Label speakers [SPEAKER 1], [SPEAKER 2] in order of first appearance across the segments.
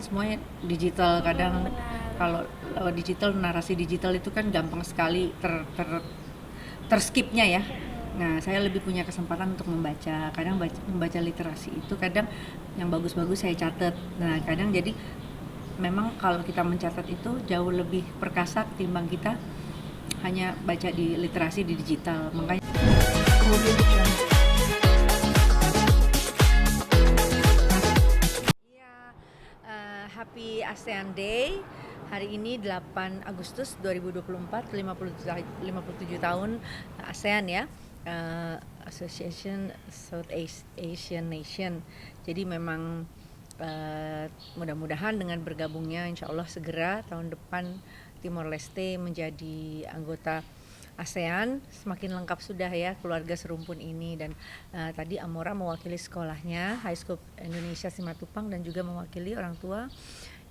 [SPEAKER 1] semuanya digital. Kadang kalau digital, narasi digital itu kan gampang sekali terskipnya ya. Nah, saya lebih punya kesempatan untuk membaca. Kadang membaca literasi itu kadang yang bagus-bagus saya catat. Nah, kadang jadi memang kalau kita mencatat itu jauh lebih perkasa ketimbang kita hanya baca di literasi di digital. Makanya iya, Happy ASEAN Day. Hari ini 8 Agustus 2024, 57 tahun ASEAN ya. Association South Asian Nation. Jadi memang mudah-mudahan dengan bergabungnya insya Allah segera tahun depan Timor Leste menjadi anggota ASEAN, semakin lengkap sudah ya keluarga serumpun ini. Dan tadi Amora mewakili sekolahnya High School Indonesia Simatupang dan juga mewakili orang tua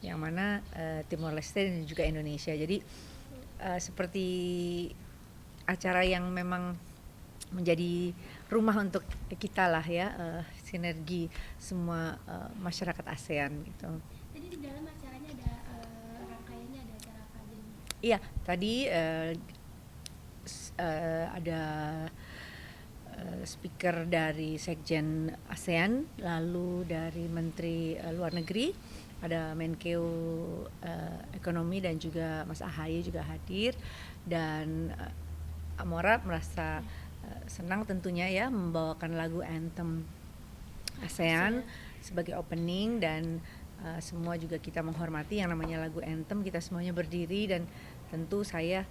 [SPEAKER 1] yang mana Timor Leste dan juga Indonesia. Jadi seperti acara yang memang menjadi rumah untuk kita lah ya, sinergi semua masyarakat ASEAN gitu.
[SPEAKER 2] Jadi di dalam acaranya ada rangkaiannya, ada acara apa aja nih?
[SPEAKER 1] Iya, tadi ada speaker dari Sekjen ASEAN, lalu dari Menteri Luar Negeri, ada Menkeu Ekonomi dan juga Mas Ahaye juga hadir. Dan Amora merasa senang tentunya ya membawakan lagu anthem ASEAN sebagai opening. Dan semua juga kita menghormati yang namanya lagu anthem, kita semuanya berdiri. Dan tentu saya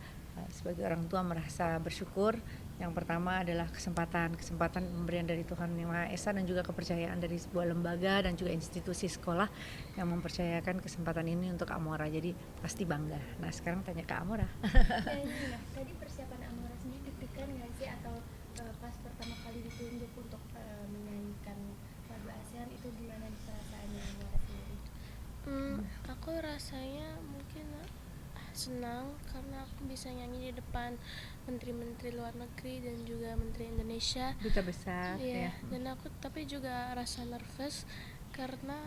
[SPEAKER 1] sebagai orang tua merasa bersyukur. Yang pertama adalah kesempatan pemberian dari Tuhan Yang Maha Esa dan juga kepercayaan dari sebuah lembaga dan juga institusi sekolah yang mempercayakan kesempatan ini untuk Amora. Jadi pasti bangga. Nah, sekarang tanya ke Amora.
[SPEAKER 2] Tadi persiapan Amora sendiri deg-degan nggak sih, atau pas pertama kali ditunjuk untuk menyanyikan lagu ASEAN itu gimana perasaannya Amora sendiri?
[SPEAKER 3] Aku rasanya mungkin senang karena aku bisa nyanyi di depan menteri-menteri luar negeri dan juga menteri Indonesia.
[SPEAKER 1] Duta besar ya.
[SPEAKER 3] Dan aku tapi juga rasa nervous karena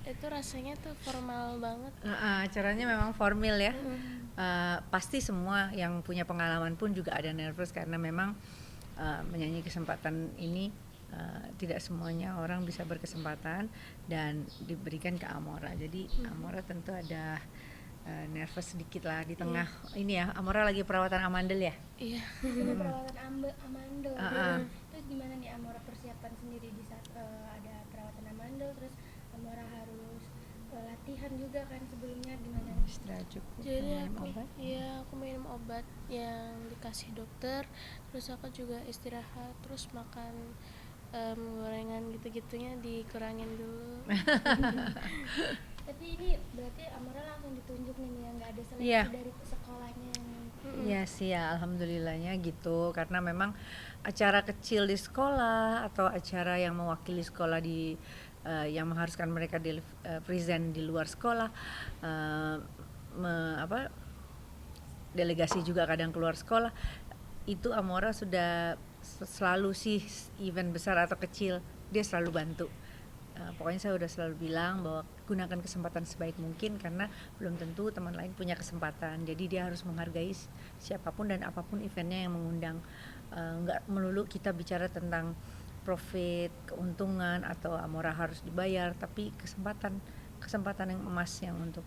[SPEAKER 3] itu rasanya tuh formal banget.
[SPEAKER 1] Acaranya memang formal ya. Pasti semua yang punya pengalaman pun juga ada nervous karena memang menyanyi kesempatan ini tidak semuanya orang bisa berkesempatan dan diberikan ke Amora. Jadi Amora tentu ada nervous sedikit lah di tengah ini ya. Amora lagi perawatan amandel ya?
[SPEAKER 3] Iya.
[SPEAKER 2] Perawatan amandel. Terus gimana nih Amora persiapan sendiri di saat ada perawatan amandel, terus Amora harus latihan juga kan sebelumnya, gimana nih?
[SPEAKER 1] Istirahat cukup.
[SPEAKER 3] Jadi aku minum obat yang dikasih dokter, terus aku juga istirahat, terus makan gorengan gitu-gitunya dikurangin dulu.
[SPEAKER 2] Tapi ini berarti Amora langsung ditunjuk nih ya, nggak ada seleksi dari sekolahnya?
[SPEAKER 1] Iya sih ya, alhamdulillahnya gitu. Karena memang acara kecil di sekolah atau acara yang mewakili sekolah di yang mengharuskan mereka present di luar sekolah, delegasi juga kadang keluar sekolah, itu Amora sudah selalu sih, event besar atau kecil dia selalu bantu. Pokoknya saya udah selalu bilang bahwa gunakan kesempatan sebaik mungkin karena belum tentu teman lain punya kesempatan. Jadi dia harus menghargai siapapun dan apapun eventnya yang mengundang. Nggak melulu kita bicara tentang profit, keuntungan atau Amora harus dibayar, tapi kesempatan yang emas yang untuk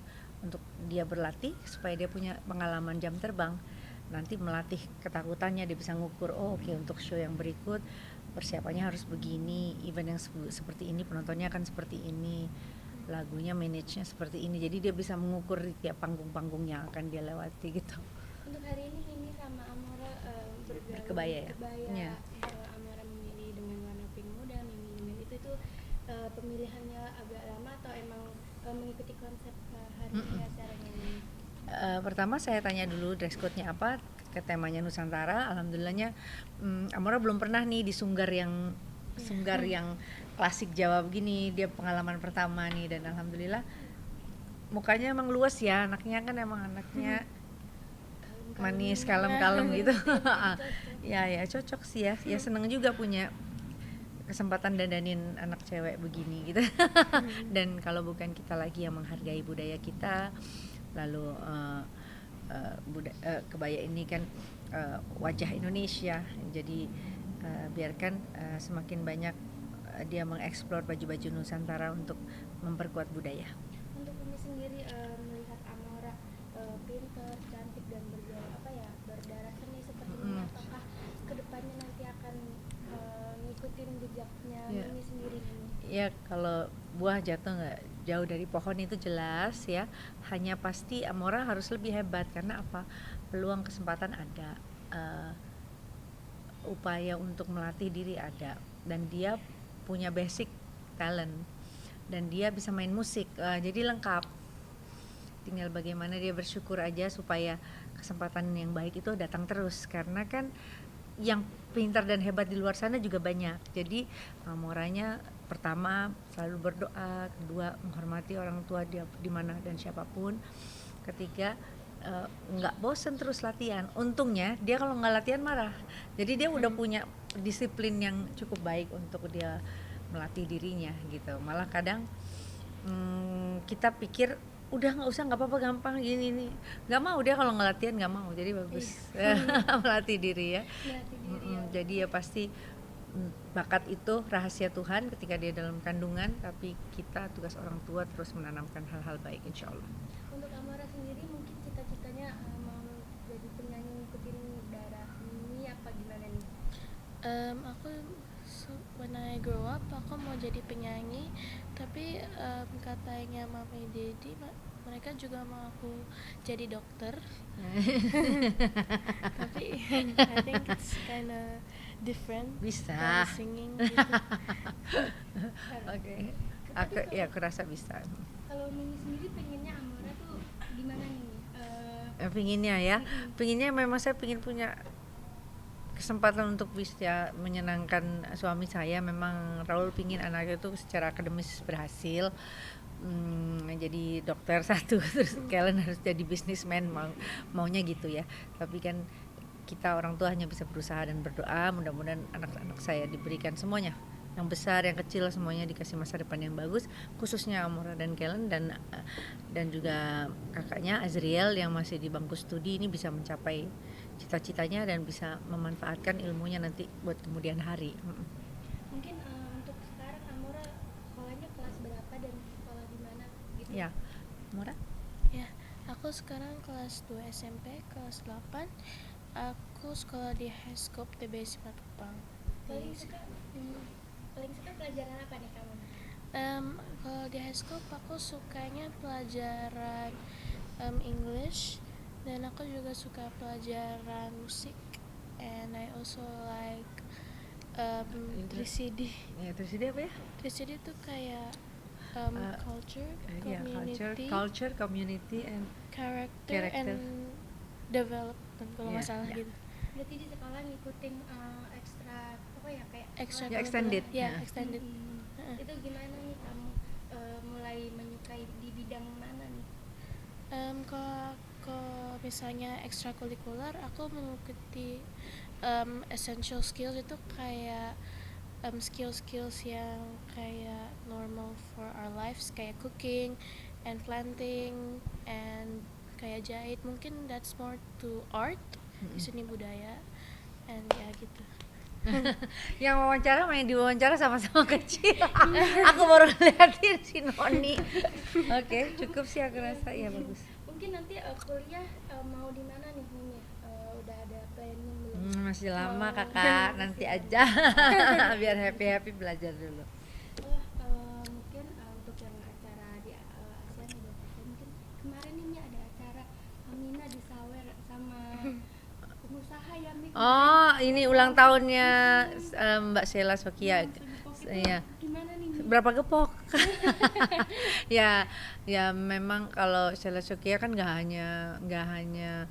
[SPEAKER 1] dia berlatih supaya dia punya pengalaman jam terbang. Nanti melatih ketakutannya, dia bisa ngukur, oke, untuk show yang berikut persiapannya harus begini, event yang seperti ini penontonnya akan seperti ini, lagunya manage-nya seperti ini. Jadi dia bisa mengukur di tiap panggung-panggung yang akan dia lewati gitu.
[SPEAKER 2] Untuk hari ini Mimi sama Amora
[SPEAKER 1] berkebaya ya?
[SPEAKER 2] Amora memilih dengan warna pink muda, Mimi dengan itu pemilihannya agak lama atau emang mengikuti konsep hari ini acaranya ini?
[SPEAKER 1] Pertama saya tanya dulu dress code-nya apa, ke temanya Nusantara. Alhamdulillahnya Amora belum pernah nih di sunggar yang klasik Jawa begini, dia pengalaman pertama nih. Dan alhamdulillah mukanya emang luas ya, anaknya kan emang anaknya manis, kalem gitu. Ya cocok sih ya. Ya seneng juga punya kesempatan dandanin anak cewek begini gitu. Dan kalau bukan kita lagi yang menghargai budaya kita, lalu kebaya ini kan wajah Indonesia, jadi biarkan semakin banyak dia mengeksplor baju-baju Nusantara untuk memperkuat budaya.
[SPEAKER 2] Untuk Umi sendiri melihat Amora pinter, cantik dan berdarah seni seperti ini, apakah kedepannya nanti akan ngikutin jejaknya Umi sendiri nih?
[SPEAKER 1] Ya, kalau buah jatuh nggak jauh dari pohon itu jelas ya. Hanya pasti Amora harus lebih hebat karena apa? Peluang kesempatan ada, upaya untuk melatih diri ada, dan dia punya basic talent dan dia bisa main musik, jadi lengkap. Tinggal bagaimana dia bersyukur aja supaya kesempatan yang baik itu datang terus, karena kan yang pintar dan hebat di luar sana juga banyak. Jadi moranya pertama selalu berdoa, kedua menghormati orang tua dia di mana dan siapapun, ketiga nggak bosen terus latihan. Untungnya dia kalau nggak latihan marah, jadi dia udah punya disiplin yang cukup baik untuk dia melatih dirinya gitu. Malah kadang kita pikir udah nggak usah, nggak apa-apa, gampang gini nih, nggak mau dia kalau nggak latihan, nggak mau. Jadi bagus melatih diri ya. Jadi ya pasti bakat itu rahasia Tuhan ketika dia dalam kandungan, tapi kita tugas orang tua terus menanamkan hal-hal baik, insya Allah.
[SPEAKER 2] Untuk Amora sendiri mungkin cita-citanya mau jadi penyanyi ngikutin darah ini apa gimana nih?
[SPEAKER 3] When I grow up aku mau jadi penyanyi, tapi katanya mami daddy mereka juga mau aku jadi dokter. Tapi I think it's kinda different
[SPEAKER 1] Bisa.
[SPEAKER 3] dari singing gitu.
[SPEAKER 1] Oke. Aku rasa bisa.
[SPEAKER 2] Kalau Mimi sendiri pengennya Amora tuh gimana nih?
[SPEAKER 1] Pinginnya memang saya pingin punya kesempatan untuk bisa menyenangkan suami saya. Memang Raul pingin anaknya itu secara akademis berhasil, jadi dokter satu, terus Kellen harus jadi businessman, maunya gitu ya. Tapi kan kita orang tua hanya bisa berusaha dan berdoa, mudah-mudahan anak-anak saya diberikan semuanya, yang besar yang kecil semuanya dikasih masa depan yang bagus, khususnya Amora dan Kellen dan juga kakaknya Azriel yang masih di bangku studi ini bisa mencapai cita-citanya dan bisa memanfaatkan ilmunya nanti buat kemudian hari.
[SPEAKER 2] Mungkin untuk sekarang Amora sekolahnya kelas berapa dan sekolah di mana gitu?
[SPEAKER 1] Ya, Amora?
[SPEAKER 3] Ya, aku sekarang kelas 2 SMP, kelas 8. Aku sekolah di Highscope TBS Matupang.
[SPEAKER 2] Paling suka pelajaran apa nih kamu?
[SPEAKER 3] Kalau di Highscope aku sukanya pelajaran English, dan aku juga suka pelajaran musik, and I also like 3CD.
[SPEAKER 1] Ya, 3CD apa ya?
[SPEAKER 3] 3CD itu kayak culture,
[SPEAKER 1] community and
[SPEAKER 3] character and development kalau nggak salah gitu.
[SPEAKER 2] Berarti di sekolah ngikutin ekstra apa ya, kayak
[SPEAKER 1] extended.
[SPEAKER 3] Extended.
[SPEAKER 2] Itu gimana nih kamu mulai menyukai di bidang mana nih?
[SPEAKER 3] Kalau misalnya ekstrakurikuler, aku mengikuti essential skills, itu kayak skills yang kayak normal for our lives, kayak cooking and planting and kayak jahit. Mungkin that's more to art, seni budaya, and ya gitu.
[SPEAKER 1] Yang wawancara main diwawancara sama-sama kecil. Aku baru liatin si Noni. Oke, cukup sih aku rasa ya, bagus.
[SPEAKER 2] Mungkin nanti kuliah mau di mana nih Mimi? Udah ada planning belum?
[SPEAKER 1] Masih lama kakak, nanti aja. Biar happy belajar dulu.
[SPEAKER 2] Mungkin untuk yang acara di ASEAN ya, mungkin kemarin ini ada acara Amina di Sawer sama pengusaha ya Mimi.
[SPEAKER 1] Oh, ini ulang tahunnya Mbak Sheila Sokia. Iya.
[SPEAKER 2] Gimana nih?
[SPEAKER 1] Berapa gepok? ya memang kalau Sheila Sokia kan nggak hanya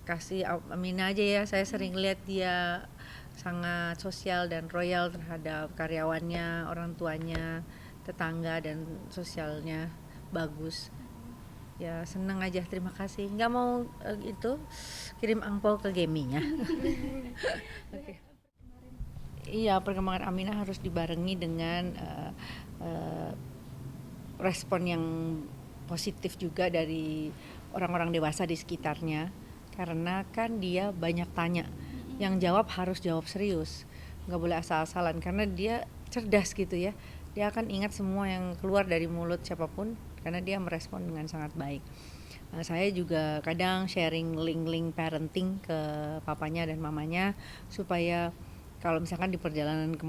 [SPEAKER 1] kasih Amina aja ya. Saya sering lihat dia sangat sosial dan royal terhadap karyawannya, orang tuanya, tetangga, dan sosialnya bagus. Ya seneng aja, terima kasih. Nggak mau kirim angpau ke Geminya. Oke. Iya, perkembangan Aminah harus dibarengi dengan uh, respon yang positif juga dari orang-orang dewasa di sekitarnya, karena kan dia banyak tanya, yang jawab harus jawab serius, nggak boleh asal-asalan karena dia cerdas gitu ya, dia akan ingat semua yang keluar dari mulut siapapun karena dia merespon dengan sangat baik. Saya juga kadang sharing link-link parenting ke papanya dan mamanya supaya kalau misalkan di perjalanan ke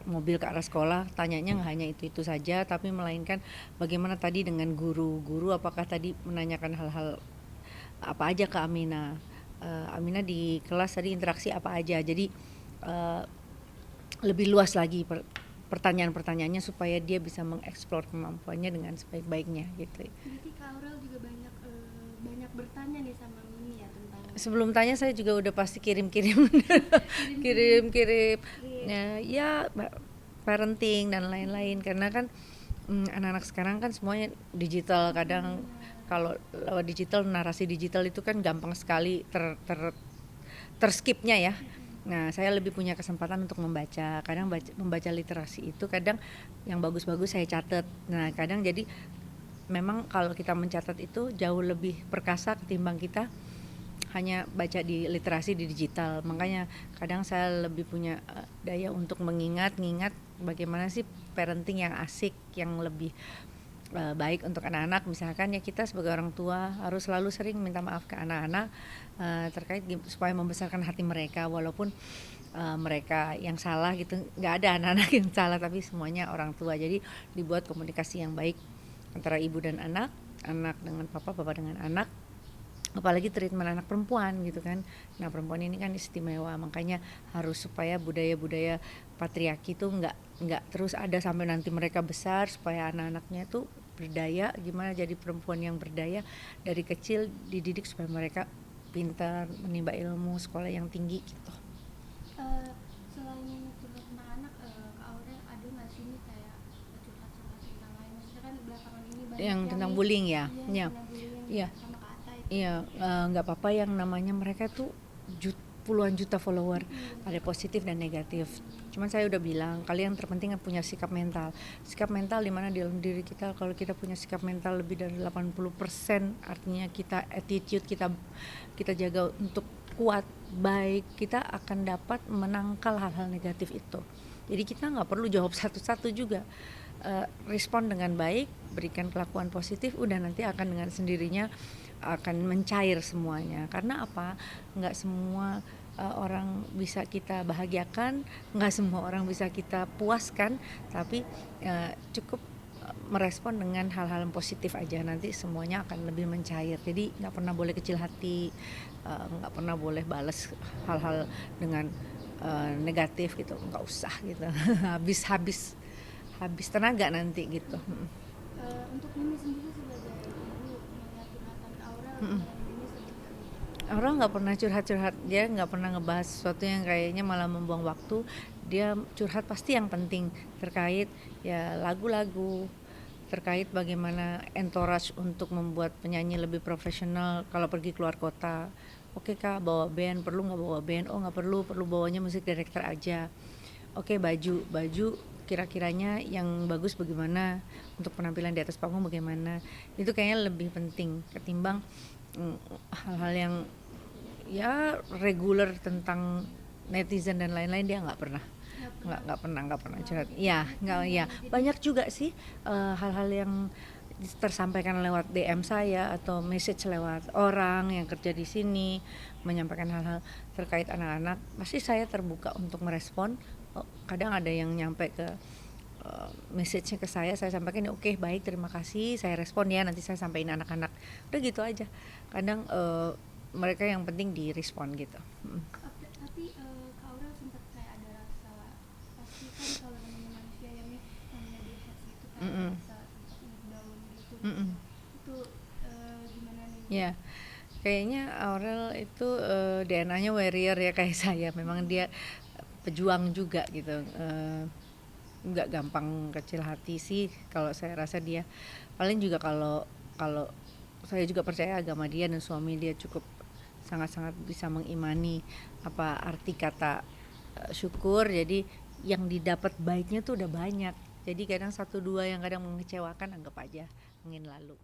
[SPEAKER 1] mobil ke arah sekolah tanyanya nggak hanya itu saja, tapi melainkan bagaimana tadi dengan guru apakah tadi menanyakan hal-hal apa aja ke Amina. Amina di kelas tadi interaksi apa aja, jadi uh, lebih luas lagi pertanyaan-pertanyaannya supaya dia bisa mengeksplor kemampuannya dengan sebaik-baiknya gitu.
[SPEAKER 2] Berarti Kak Aurel juga banyak bertanya nih sama Mimi ya tentang.
[SPEAKER 1] Sebelum tanya saya juga udah pasti kirim-kirim kirim-kirim ya parenting dan lain-lain, karena kan anak-anak sekarang kan semuanya digital, kadang kalau lewat digital, narasi digital itu kan gampang sekali terskipnya ya. Nah, saya lebih punya kesempatan untuk membaca. Kadang membaca literasi itu kadang yang bagus-bagus saya catat. Nah, kadang jadi memang kalau kita mencatat itu jauh lebih perkasa ketimbang kita hanya baca di literasi di digital. Makanya kadang saya lebih punya daya untuk mengingat bagaimana sih parenting yang asik, yang lebih baik untuk anak-anak. Misalkan ya kita sebagai orang tua harus selalu sering minta maaf ke anak-anak terkait supaya membesarkan hati mereka, walaupun mereka yang salah gitu. Nggak ada anak-anak yang salah, tapi semuanya orang tua. Jadi dibuat komunikasi yang baik antara ibu dan anak dengan papa dengan anak, apalagi treatment anak perempuan gitu kan. Nah, perempuan ini kan istimewa, makanya harus supaya budaya-budaya patriarki itu nggak terus ada sampai nanti mereka besar, supaya anak-anaknya tuh berdaya, gimana jadi perempuan yang berdaya dari kecil, dididik supaya mereka pintar, menimba ilmu, sekolah yang tinggi gitu.
[SPEAKER 2] Selain curhat tentang anak, Kak Aurel ada nggak sih nih kayak curhat-curhat tentang lain? Maksudnya kan belakangan ini banyak
[SPEAKER 1] yang tentang bullying ya,
[SPEAKER 2] iya,
[SPEAKER 1] iya,
[SPEAKER 2] sama Kak Ata itu.
[SPEAKER 1] iya, nggak apa-apa yang namanya mereka tuh puluhan juta follower, ada positif dan negatif. Cuman saya udah bilang, kalian terpenting punya sikap mental di mana di dalam diri kita, kalau kita punya sikap mental lebih dari 80%, artinya kita attitude kita jaga untuk kuat, baik, kita akan dapat menangkal hal-hal negatif itu. Jadi kita nggak perlu jawab satu-satu juga, respon dengan baik, berikan kelakuan positif, udah nanti akan dengan sendirinya akan mencair semuanya. Karena apa? Nggak semua orang bisa kita bahagiakan, nggak semua orang bisa kita puaskan, tapi cukup merespon dengan hal-hal yang positif aja, nanti semuanya akan lebih mencair. Jadi nggak pernah boleh kecil hati, nggak pernah boleh balas hal-hal dengan negatif gitu, nggak usah gitu. habis tenaga nanti gitu.
[SPEAKER 2] Untuk Mimi sendiri sebagai ibu melihat curhatan Kak Aurel, Mimi seperti
[SPEAKER 1] Orang nggak pernah curhat, dia nggak pernah ngebahas sesuatu yang kayaknya malah membuang waktu. Dia curhat pasti yang penting terkait ya lagu-lagu, terkait bagaimana entourage untuk membuat penyanyi lebih profesional kalau pergi keluar kota. Oke kak, bawa band, perlu nggak bawa band? Oh nggak perlu bawanya musik director aja. Oke, baju kira-kiranya yang bagus bagaimana, untuk penampilan di atas panggung bagaimana. Itu kayaknya lebih penting ketimbang hal-hal yang ya reguler tentang netizen dan lain-lain. Dia nggak pernah curhat. Ya nggak, ya banyak juga sih hal-hal yang tersampaikan lewat DM saya atau message lewat orang yang kerja di sini menyampaikan hal-hal terkait anak-anak. Pasti saya terbuka untuk merespon. Kadang ada yang nyampe ke message-nya ke saya sampaikan, oke, baik, terima kasih, saya respon ya, nanti saya sampaikan anak-anak. Udah gitu aja. Kadang mereka yang penting direspon gitu.
[SPEAKER 2] Tapi Kak Aurel sempat kayak ada rasa, pasti kan kalau namanya manusia yang namanya di heads gitu kan rasa sempat down gitu. Itu gimana nih?
[SPEAKER 1] Ya, kayaknya Aurel itu DNA-nya warrior ya kayak saya. Memang dia pejuang juga gitu. Nggak gampang kecil hati sih kalau saya rasa dia. Paling juga kalau saya juga percaya agama dia dan suami dia cukup sangat-sangat bisa mengimani apa arti kata syukur. Jadi yang didapat baiknya tuh udah banyak. Jadi kadang satu dua yang kadang mengecewakan anggap aja angin lalu.